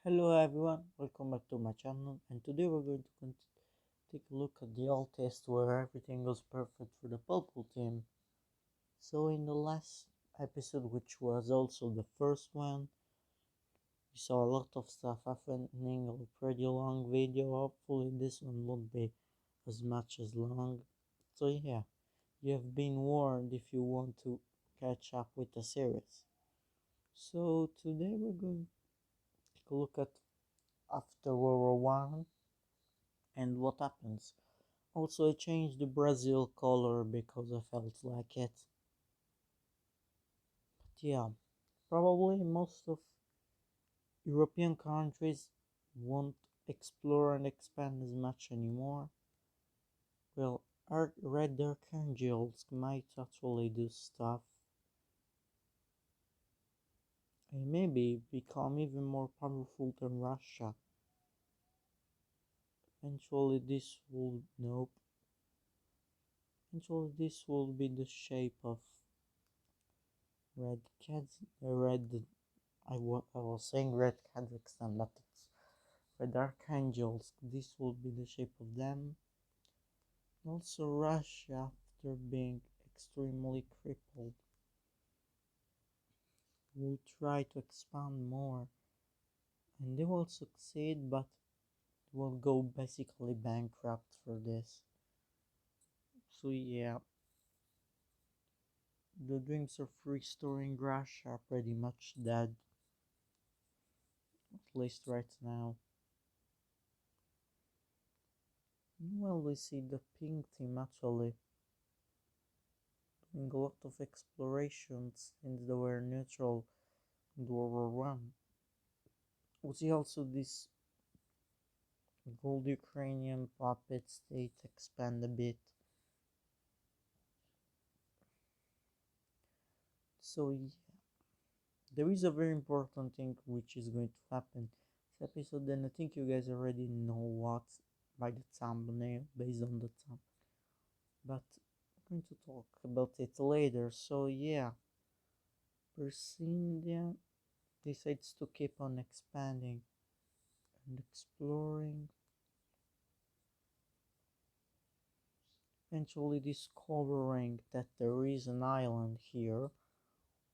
Hello everyone, welcome back to my channel, and today we're going to take a look at the old test where everything goes perfect for the purple team. So in the last episode, which was also the first one, we saw a lot of stuff happening, a pretty long video. Hopefully this one won't be as much as long. So yeah, you have been warned if you want to catch up with the series. So today we're going to take a look at after World War I and what happens. Also, I changed the Brazil color because I felt like it. But yeah, probably most of European countries won't explore and expand as much anymore. Well, red archangels might actually do stuff and maybe become even more powerful than Russia. Eventually this will nope. Eventually this will be the shape of red cats red I was saying red Kazakhstan, but it's red archangels. This will be the shape of them. Also, Russia, after being extremely crippled, will try to expand more, and they will succeed, but they will go basically bankrupt for this. So yeah, the dreams of restoring Russia are pretty much dead, at least right now. Well, we see the pink team actually doing a lot of explorations since they were neutral in World War I. We see also this gold Ukrainian puppet state expand a bit. So yeah, there is a very important thing which is going to happen this episode, and I think you guys already know what by the thumbnail, based on the thumb. But I'm going to talk about it later. So yeah, Persindia decides to keep on expanding and exploring, eventually discovering that there is an island here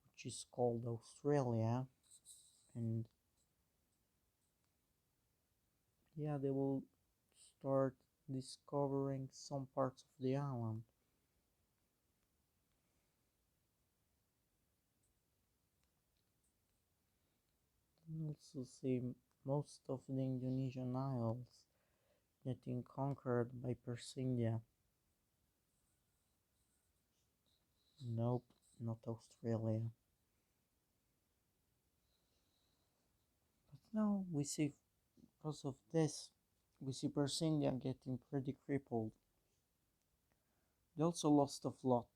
which is called Australia, and yeah, they will start discovering some parts of the island. You also see most of the Indonesian isles getting conquered by Persindia. Nope, not Australia. But now we see, because of this, we see Persindia getting pretty crippled. They also lost a lot.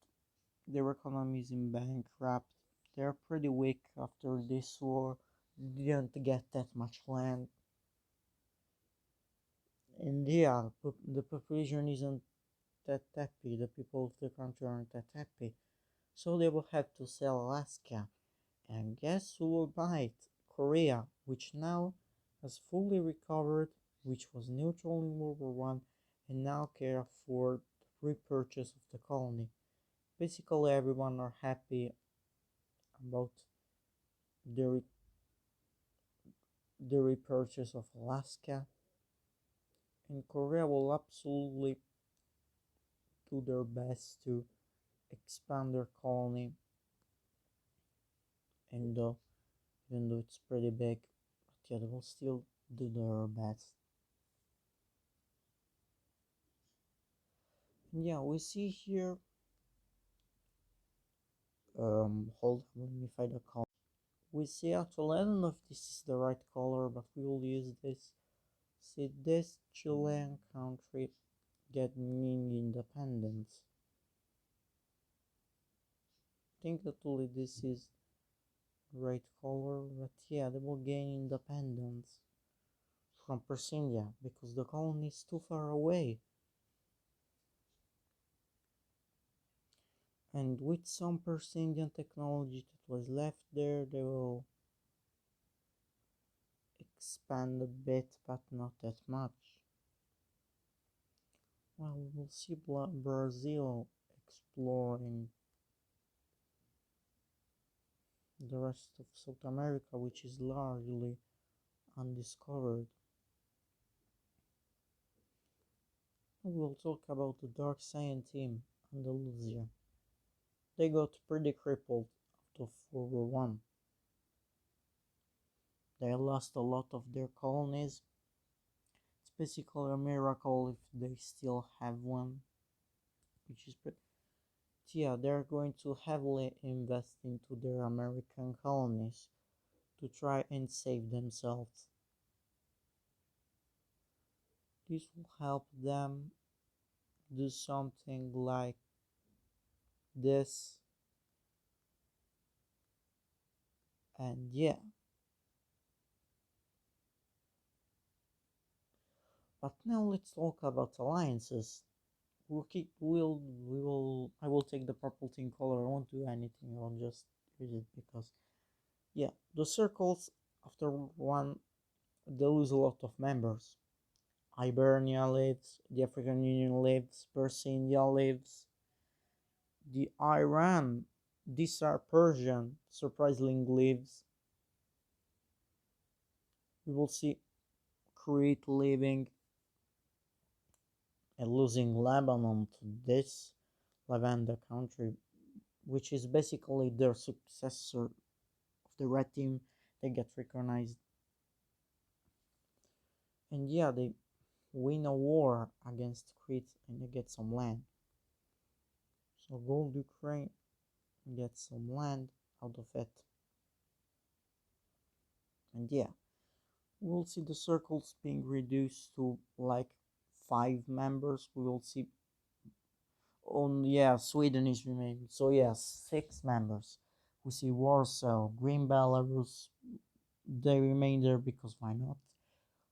Their economy is in bankrupt. They're pretty weak after this war. They didn't get that much land. And yeah, the population isn't that happy. The people of the country aren't that happy. So they will have to sell Alaska. And guess who will buy it? Korea, which now has fully recovered, which was neutral in World War I, and now can afford the repurchase of the colony. Basically, everyone are happy about the, the repurchase of Alaska, and Korea will absolutely do their best to expand their colony, and even though it's pretty big, but yeah, they will still do their best. And yeah, we see here, hold on, let me find a color. We see actually, I don't know if this is the right color, but we will use this. See this Chilean country getting independence. I think that only this is right color, but yeah, they will gain independence from Persindia because the colony is too far away. And with some Persindian technology that was left there, they will expand a bit, but not that much. Well, we'll see Brazil exploring the rest of South America, which is largely undiscovered. We'll talk about the Dark Science team, Andalusia. They got pretty crippled after World War One. They lost a lot of their colonies. It's basically a miracle if they still have one, which is pretty. Yeah, they're going to heavily invest into their American colonies to try and save themselves. This will help them do something like this, and yeah. But now let's talk about alliances. I will take the purple team color. I won't do anything. I'll just use it because, yeah, the circles after one they lose a lot of members. Hibernia lives, the African Union lives, Persia India lives, the Iran, these are Persian, surprisingly lives. We will see Crete leaving and losing Lebanon to this Lavender country, which is basically their successor of the red team. They get recognized, and yeah, they win a war against Crete and they get some land. So gold Ukraine gets some land out of it, and yeah, we'll see the circles being reduced to like 5 members. We will see on, yeah, Sweden is remaining. So yes, 6 members. We see Warsaw, Green Belarus, they remain there because why not?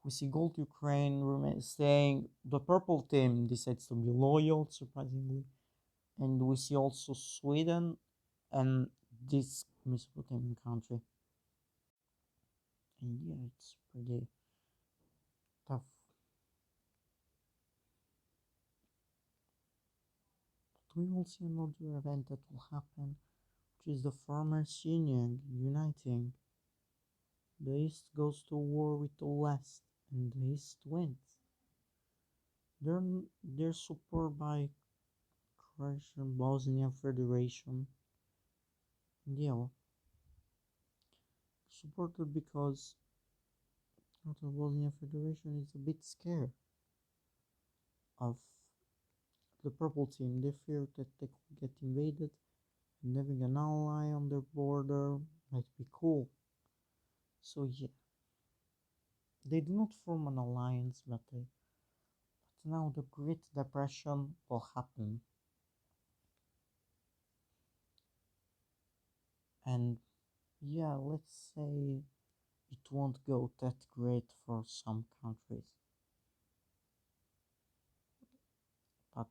We see Gold Ukraine remain staying. The purple team decides to be loyal, surprisingly, and we see also Sweden and this Mesopotamian country. And yeah, it's pretty tough. But we will see another event that will happen, which is the Farmers Union uniting. The East goes to war with the West, and the East wins. They're supported by Croatian Bosnia Federation. And yeah, supported because the Bosnia Federation is a bit scared of the purple team. They fear that they could get invaded, and having an ally on their border might be cool. So yeah, they do not form an alliance, but now the Great Depression will happen, and yeah, let's say it won't go that great for some countries, but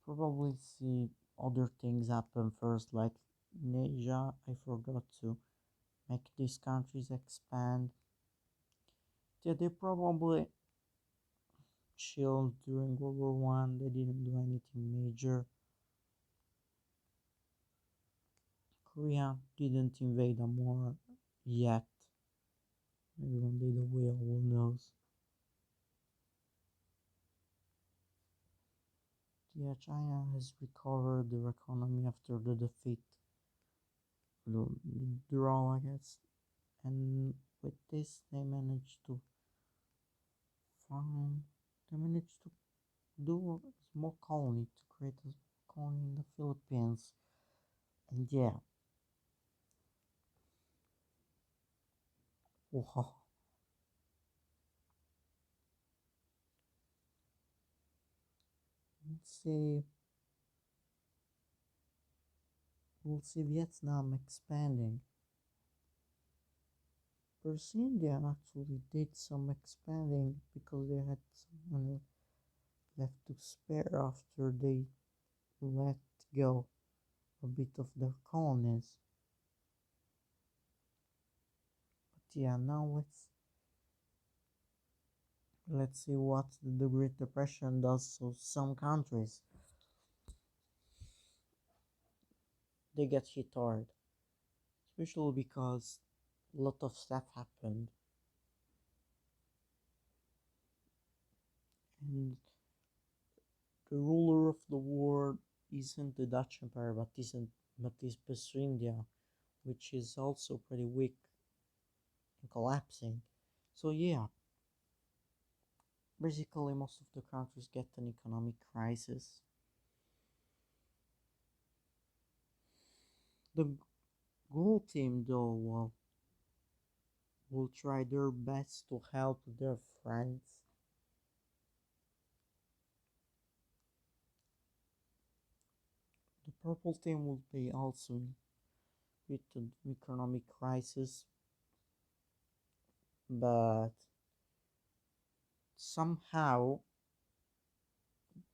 probably see other things happen first, like in Asia. I forgot to make these countries expand. Yeah, they probably chilled during World War One. They didn't do anything major. Korea didn't invade them more yet. Maybe one day they will. Who knows? Yeah, China has recovered their economy after the defeat, the draw, I guess, and with this find they managed to do a small colony to create a small colony in the Philippines, and yeah, wow. Let's see, we'll see Vietnam expanding. First, India actually did some expanding because they had some money left to spare after they let go a bit of their colonies. Yeah, now let's see what the Great Depression does to some countries. They get hit hard, especially because a lot of stuff happened, and the ruler of the world isn't the Dutch Empire, but is India, which is also pretty weak and collapsing. So yeah, basically most of the countries get an economic crisis. The goal team though will try their best to help their friends. The purple team will be also with an economic crisis, but somehow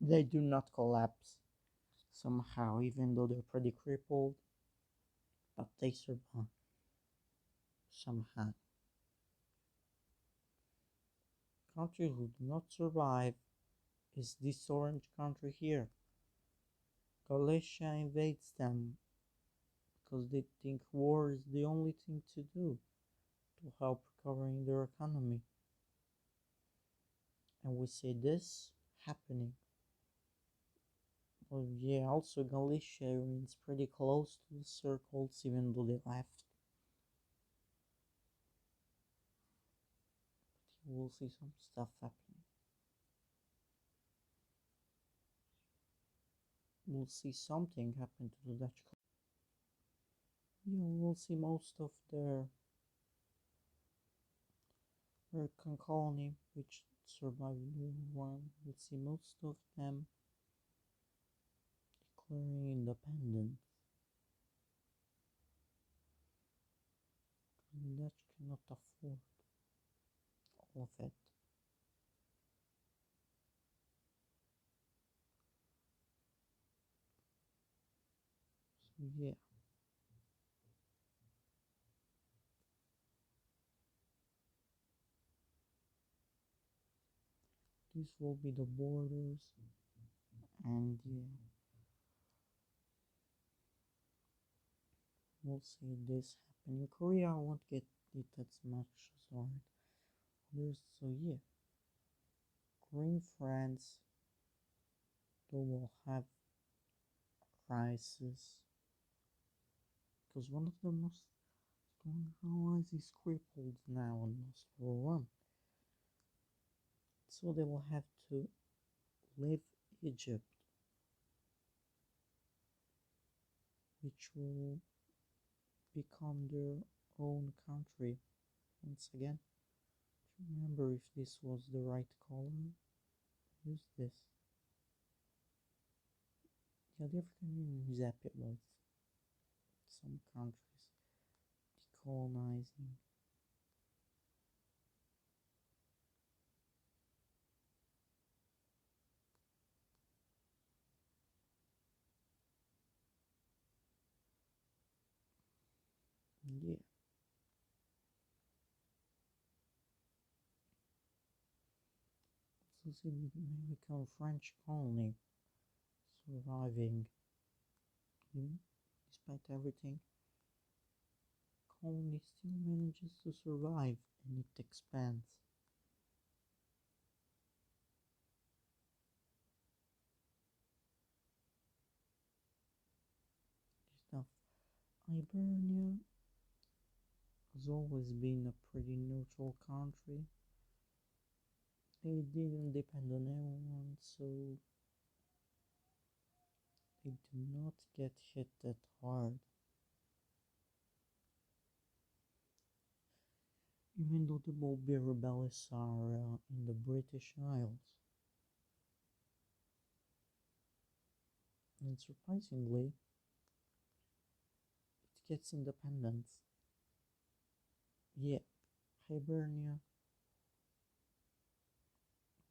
they do not collapse. Somehow, even though they're pretty crippled, but they survive somehow. Countries who do not survive is this orange country here. Galicia invades them because they think war is the only thing to do to help recovering their economy. And we see this happening. Well, yeah, also Galicia remains pretty close to the circles even though they left. But we'll see some stuff happening. We'll see something happen to the Dutch. Yeah, we'll see most of their American colony, which survived World War I. We'll see most of them declaring independence. The Dutch cannot afford all of it. So yeah, this will be the borders, and yeah, we'll see this happen. In Korea, I won't get it as much as others. So yeah, Korean France, they will have a crisis because one of the most strong allies is crippled now and lost War I. So they will have to leave Egypt, which will become their own country once again. Remember if this was the right color, use this. Yeah, the African Union is happy about some countries decolonizing. Yeah, so see, it may become French colony, surviving, despite everything. Colony still manages to survive and it expands. Stuff. Hibernia has always been a pretty neutral country. They didn't depend on anyone, so they do not get hit that hard. Even though the Bulbi rebels are in the British Isles. And surprisingly, it gets independence. Yeah, Hibernia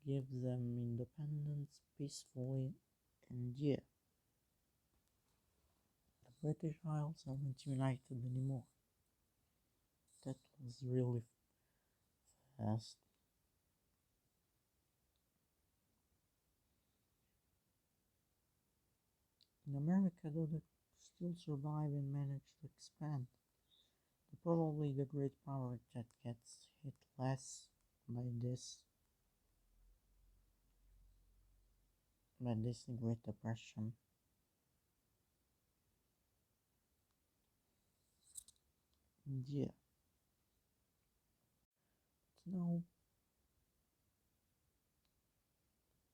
gives them independence peacefully, and yeah, the British Isles aren't united anymore. That was really fast. In America, though, they still survive and manage to expand. They're probably the great power that gets hit less by this Great Depression. Yeah. Now,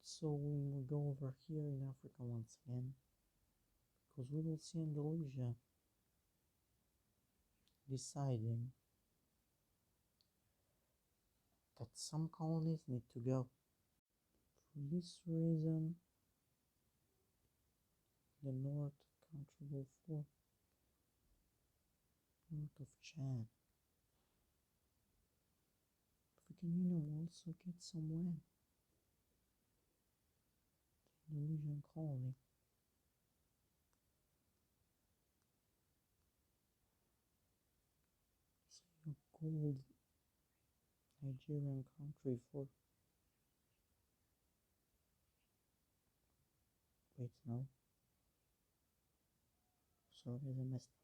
so we will go over here in Africa once again, because we will see Andalusia deciding that some colonies need to go. For this reason, the north country will fall north of Chad. African Union will also get some land. The Indonesian colony. So you called Nigerian country for wait no. Sorry, I messed up.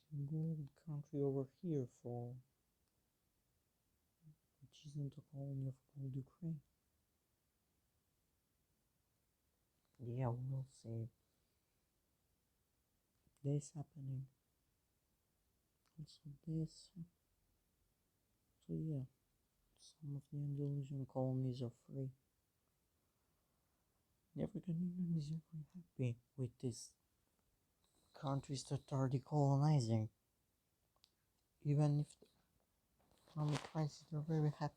So gold country over here for which isn't a colony of gold Ukraine. Yeah, we'll see this happening. Also this. So yeah, some of the Andalusian colonies are free. The African Union is very happy with these countries that are decolonizing. Even if the economic crisis, they're very happy.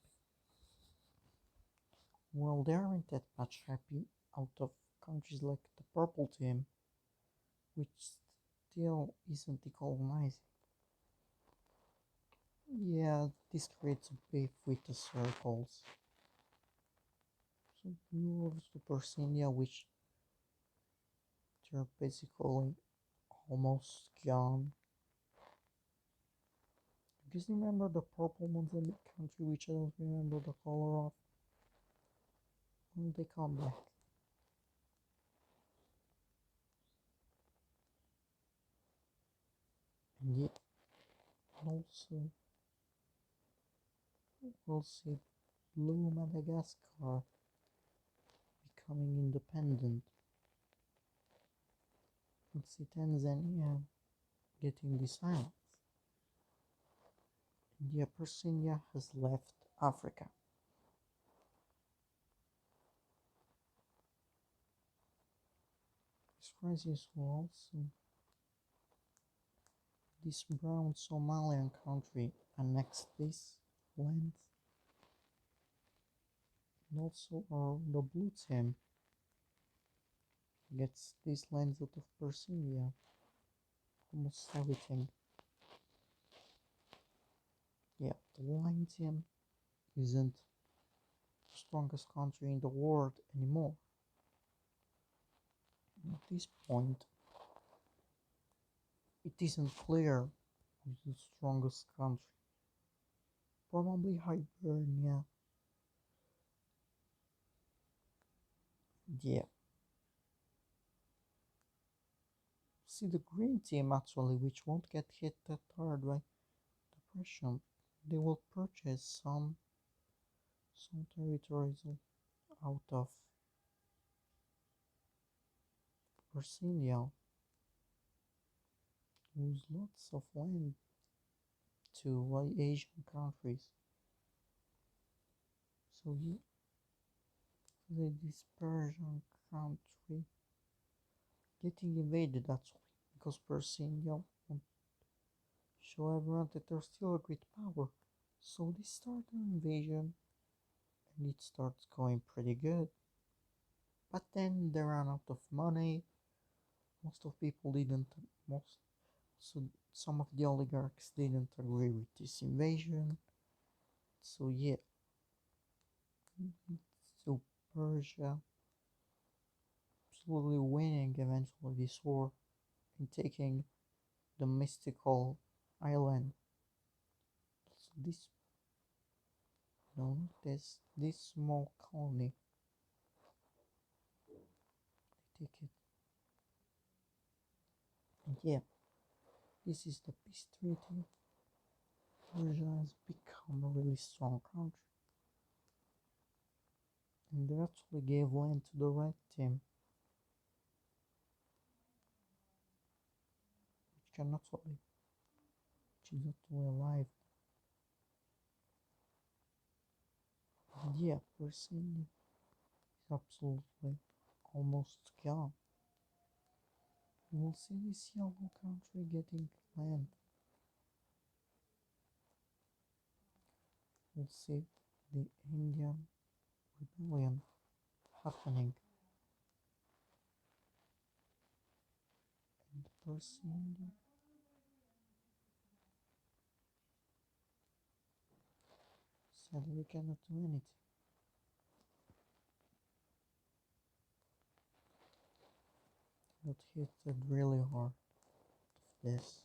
Well, they aren't that much happy out of countries like the Purple Team, which still isn't decolonizing. Yeah, this creates a beef with the circles. So moves to Persinia, which they're basically almost gone. You guys remember the purple Mozambique country, which I don't remember the color of? When they come back. And yet, also, we'll see Blue Madagascar becoming independent. We'll see Tanzania getting the silence. India Persinia has left Africa. This crisis will also this brown Somalian country annex this land, and also the blue team gets these lands out of Persinia, almost everything. Yeah, the line team isn't the strongest country in the world anymore. At this point, it isn't clear who's the strongest country. Probably Hibernia. Yeah. See the green team actually, which won't get hit that hard by depression. They will purchase some territories out of Persinia. Lose lots of land to Asian countries. So yeah, this Persian country getting invaded actually because Persinia won't show everyone that they're still a great power. So they start an invasion and it starts going pretty good. But then they ran out of money. Most of people didn't most so some of the oligarchs didn't agree with this invasion. So yeah. So Persia absolutely winning eventually this war and taking the mystical island So this small colony, they take it, and yeah, this is the peace treaty. Persia has become a really strong country, and they actually gave land to the red team, which cannot actually, which is actually alive. And yeah, Persian is absolutely almost gone. We'll see this yellow country getting land. We'll see the Indian rebellion happening, and Persian said we cannot do anything. Got hit really hard of this.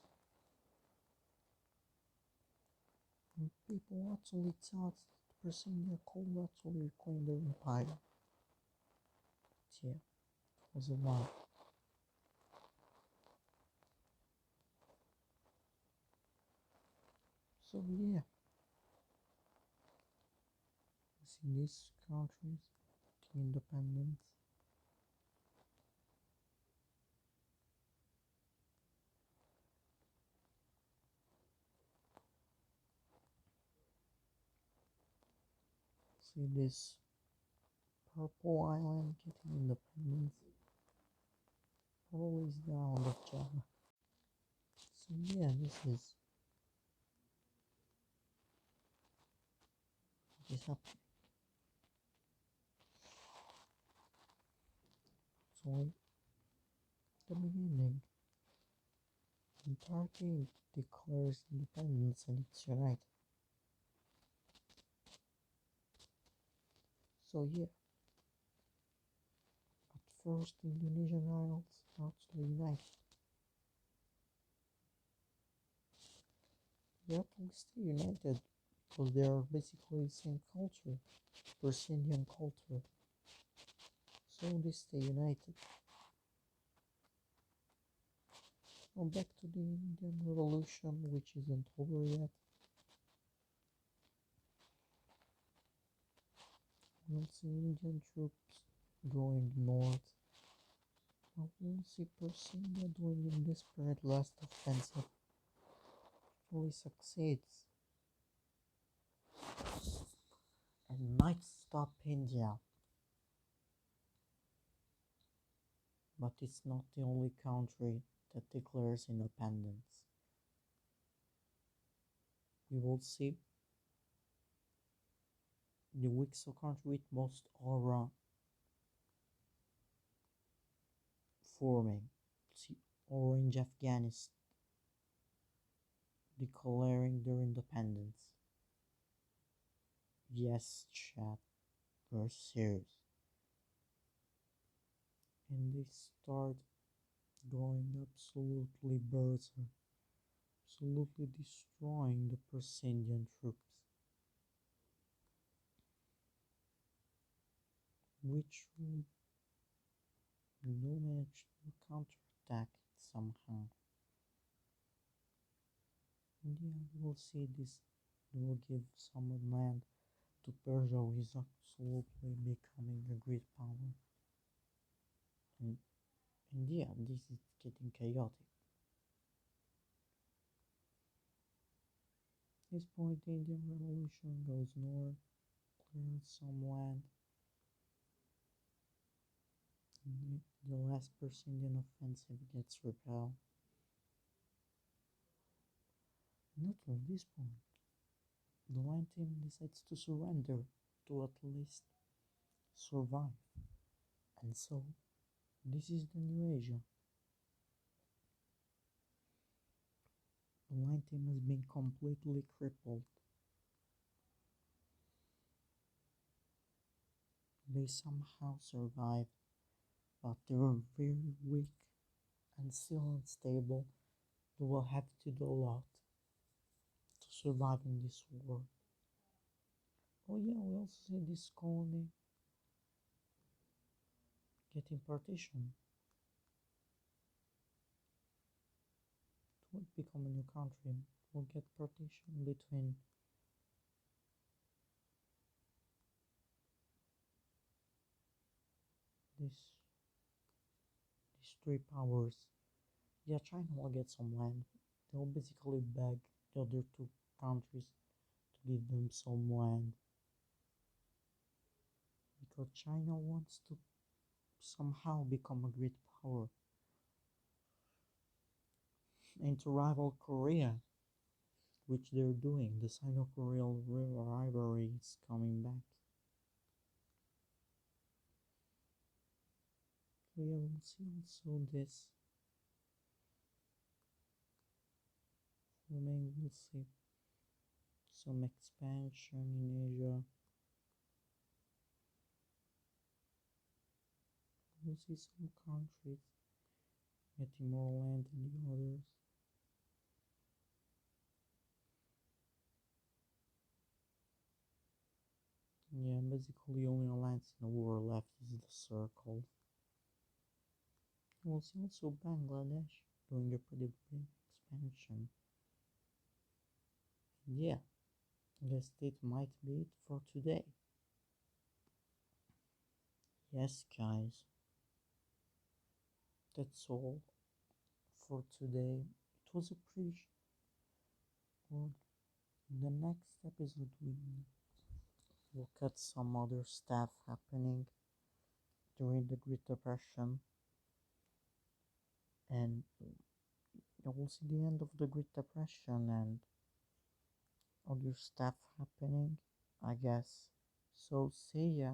And people actually thought that Persian could actually reclaim their empire. But yeah, it was a lie. So yeah, we see these countries getting independence. See this purple island getting independence. Probably is the island of Java. So yeah, this is what is happening. So at the beginning, when Turkey declares independence and it's united. So yeah, at first Indonesian Isles are actually united. They're actually still united because they are basically the same culture, Persian culture. So they stay united. Now back to the Indian Revolution, which isn't over yet. We'll see Indian troops going north. Now we'll see Persian doing a desperate last offensive. Actually succeeds and might stop India. But it's not the only country that declares independence. We will see the weakest country with most aura forming. See Orange Afghanistan declaring their independence. Yes, chat, we're serious. And they start going absolutely berserk, absolutely destroying the Persian troops, which will manage to counterattack it somehow. And yeah, we will see this. They will give some land to Persia, who is absolutely becoming a great power. And yeah, this is getting chaotic. At this point, the Indian Revolution goes north, clears some land, and the last Persian offensive gets repelled. Not from this point, the land team decides to surrender to at least survive. And so, this is the new Asia. The line team has been completely crippled. They somehow survived, but they were very weak and still unstable. They will have to do a lot to surviving this war. Oh yeah, we also see this colony getting partition. It would become a new country. It will get partition between this these three powers. Yeah, China will get some land. They'll basically beg the other two countries to give them some land because China wants to somehow become a great power and to rival Korea, which they're doing. The Sino-Korean rivalry is coming back. So yeah, we'll see also this. Maybe we'll see some expansion in Asia. We'll see some countries getting more land than the others. Yeah, basically only alliance in the war left is the circle. We'll see also Bangladesh doing a pretty big expansion. And yeah, I guess that might be it for today. Yes, guys, that's all for today. It was a pretty short. In the next episode, we look at some other stuff happening during the Great Depression, and we'll see the end of the Great Depression and other stuff happening, I guess. So, see ya.